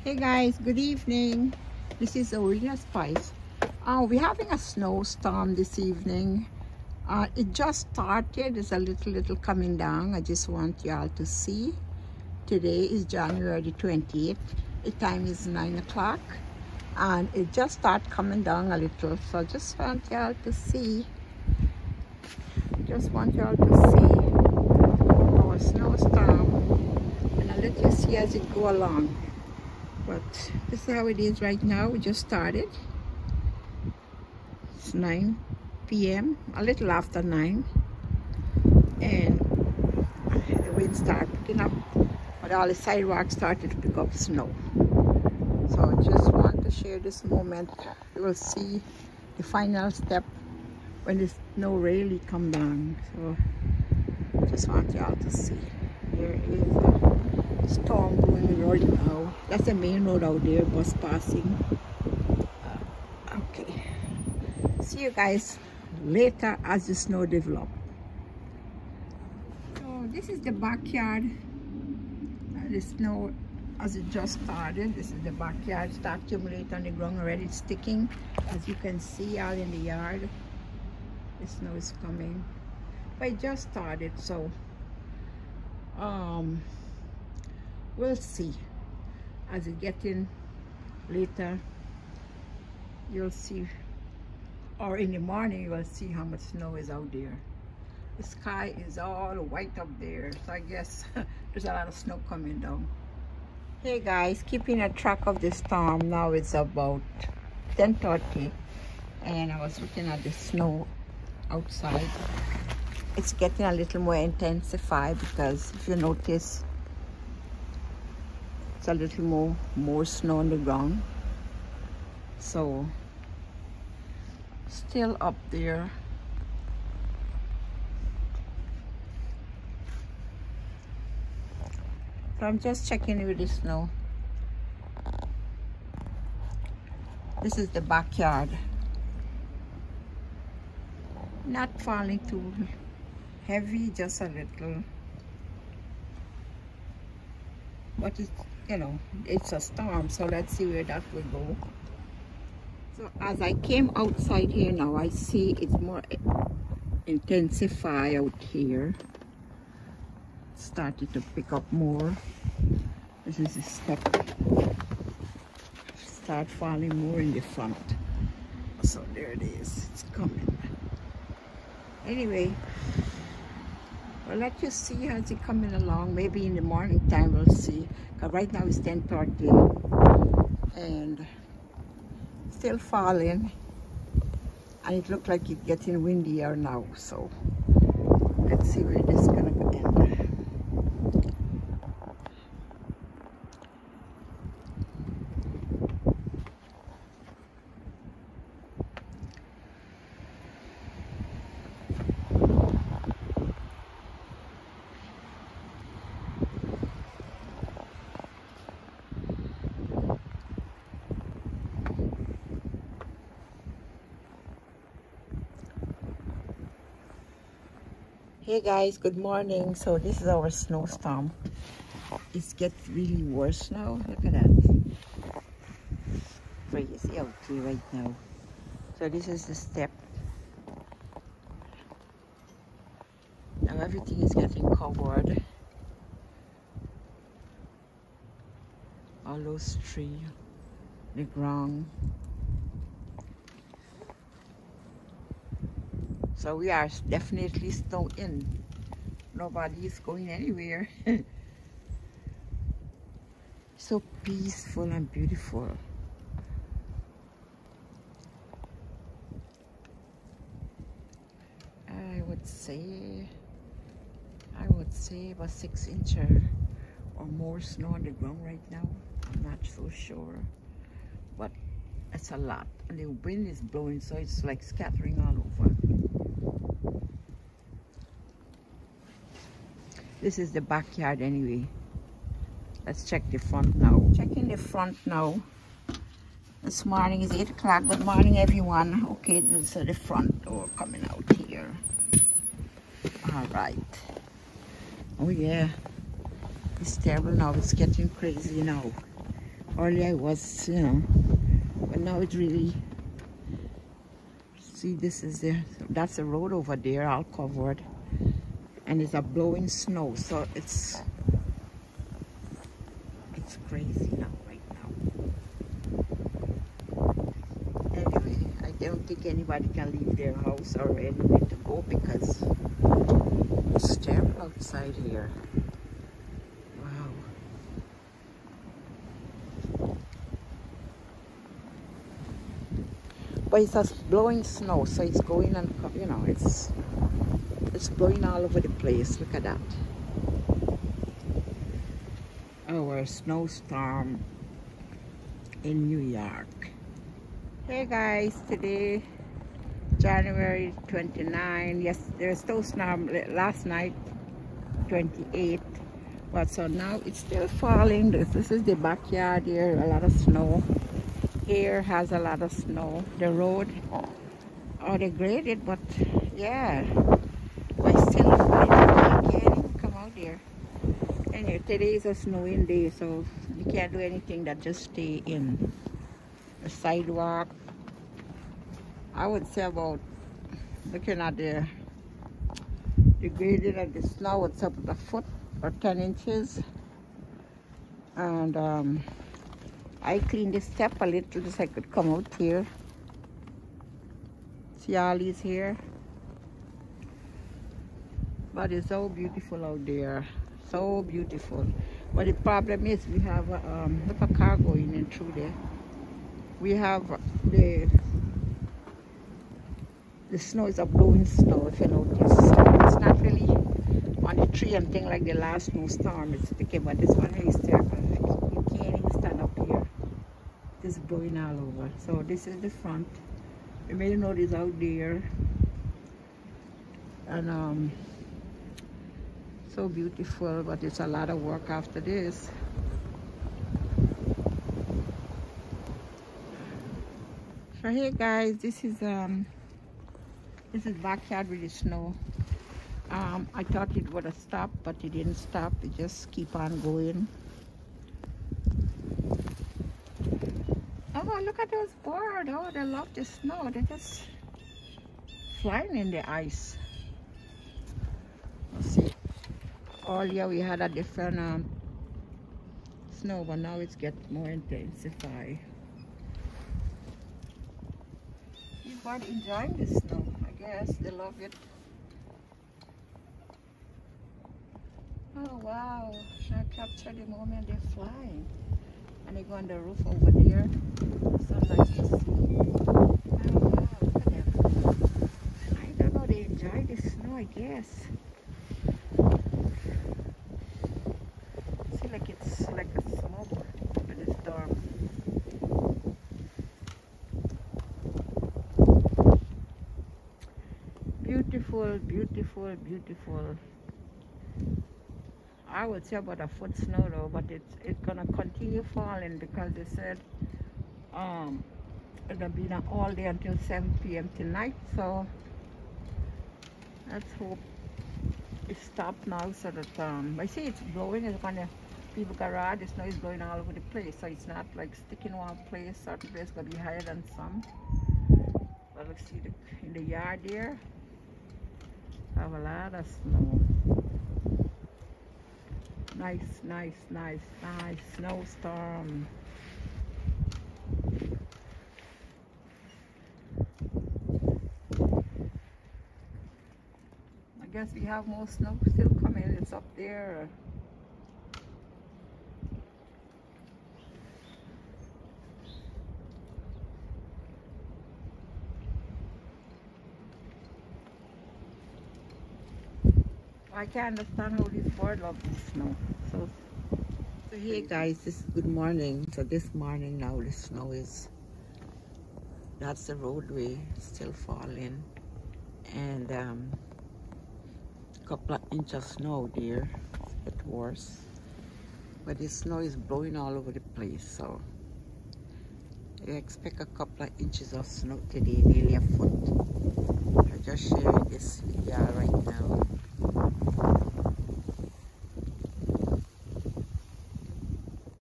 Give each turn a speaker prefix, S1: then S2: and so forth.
S1: Hey guys, good evening. This is Arena Spice. We're having a snowstorm this evening. It just started. It's a little coming down. I just want y'all to see. Today is January the 28th. The time is 9 o'clock and it just started coming down a little. So I just want y'all to see. Just want y'all to see our snowstorm, and I'll let you see as it go along. But this is how it is right now. We just started. It's 9 p.m., a little after 9, and the wind started picking up, but all the sidewalks started to pick up snow. So I just want to share this moment. You will see the final step when the snow really come down. So just want y'all to see. There is a storm going right now. That's the main road out there, bus passing. Okay. See you guys later as the snow develop. So this is the backyard. The snow as it just started. This is the backyard. Start accumulating on the ground already. It's sticking. As you can see out in the yard, the snow is coming. But it just started, so we'll see. As it gets in later, you'll see, or in the morning you will see how much snow is out there. The sky is all white up there, so I guess there's a lot of snow coming down. Hey guys, keeping a track of the storm. Now it's about 10:30 and I was looking at the snow outside. It's getting a little more intensified because if you notice, it's a little more snow on the ground. So still up there. So I'm just checking with the snow. This is the backyard. Not falling too heavy, just a little. But it's, you know, it's a storm, so let's see where that will go. So as I came outside here now, I see it's more intensified out here. Started to pick up more. This is the step. Start falling more in the front. So there it is. It's coming. Anyway, I'll let you see as it's coming along. Maybe in the morning time we'll see. Because right now it's 10:30 and still falling. And it looks like it's getting windier now. So let's see where this is gonna end. Hey guys, good morning. So this is our snowstorm. It's getting really worse now. Look at that. Crazy out here right now. So this is the step. Now everything is getting covered. All those trees, the ground. So we are definitely snowed in. Nobody is going anywhere. So peaceful and beautiful. I would say about 6 inches or more snow on the ground right now. I'm not so sure, but it's a lot. And the wind is blowing, so it's like scattering all over. This is the backyard anyway. Let's check the front now. Checking the front now. This morning is 8 o'clock. Good morning, everyone. Okay, this is the front door coming out here. All right. Oh yeah, it's terrible now. It's getting crazy now. Earlier it was, you know, but now it's really, see, this is that's the road over there, all covered, and it's a blowing snow, so it's crazy now, right now. Anyway, I don't think anybody can leave their house or anywhere to go because it's terrible outside here. Wow. But it's just blowing snow, so it's going and, you know, it's blowing all over the place. Look at that. Our snowstorm in New York. Hey guys, today January 29. Yes, there's snowstorm last night, 28. But so now it's still falling. This is the backyard here, a lot of snow. Here has a lot of snow. The road, oh, they graded, but yeah, but still I can't even come out there. Anyway, today is a snowing day, so you can't do anything that just stay in the sidewalk. I would say about, looking at the grading of the snow, it's up a foot or 10 inches. And I cleaned the step a little so I could come out here. See all these here? But it's so beautiful out there. So beautiful. But the problem is we have look, a car going in through there. We have the snow is a blowing snow, if you notice. It's not really on the tree and thing like the last snowstorm. It's sticking, but this one is terrible. You can't even stand up here. It's blowing all over. So this is the front. You may notice out there. And so beautiful, but it's a lot of work after this. So here guys, this is backyard with the snow. I thought it would have stopped, but it didn't stop. It just keep on going. Oh, look at those birds. Oh, they love the snow. They're just flying in the ice. Let's see. Earlier we had a different snow, but now it's getting more intensified. People enjoying the snow, I guess. They love it. Oh wow, I captured the moment they're flying. And they go on the roof over there. So nice to see. Oh wow, look at them. I don't know, they enjoy the snow, I guess. See, like it's like a smoke with the storm. Beautiful, beautiful, beautiful. I would say about a foot snow though, but it's gonna continue falling because they said it'll be not all day until 7 p.m. tonight. So let's hope it stopped now so that I see it's blowing. It's gonna people garage. The snow is blowing all over the place, so it's not like sticking in one place. Certain place gonna be higher than some. But let's see in the yard there. I have a lot of snow. Nice, nice, nice, nice snowstorm. I guess we have more snow still coming. It's up there. I can't understand how this bird loves the snow. So hey guys, this is good morning. So this morning now the snow is, that's the roadway, still falling, and a couple of inches of snow there. It's a bit worse, but the snow is blowing all over the place. So I expect a couple of inches of snow today, nearly a foot. I'm just sharing this video right now.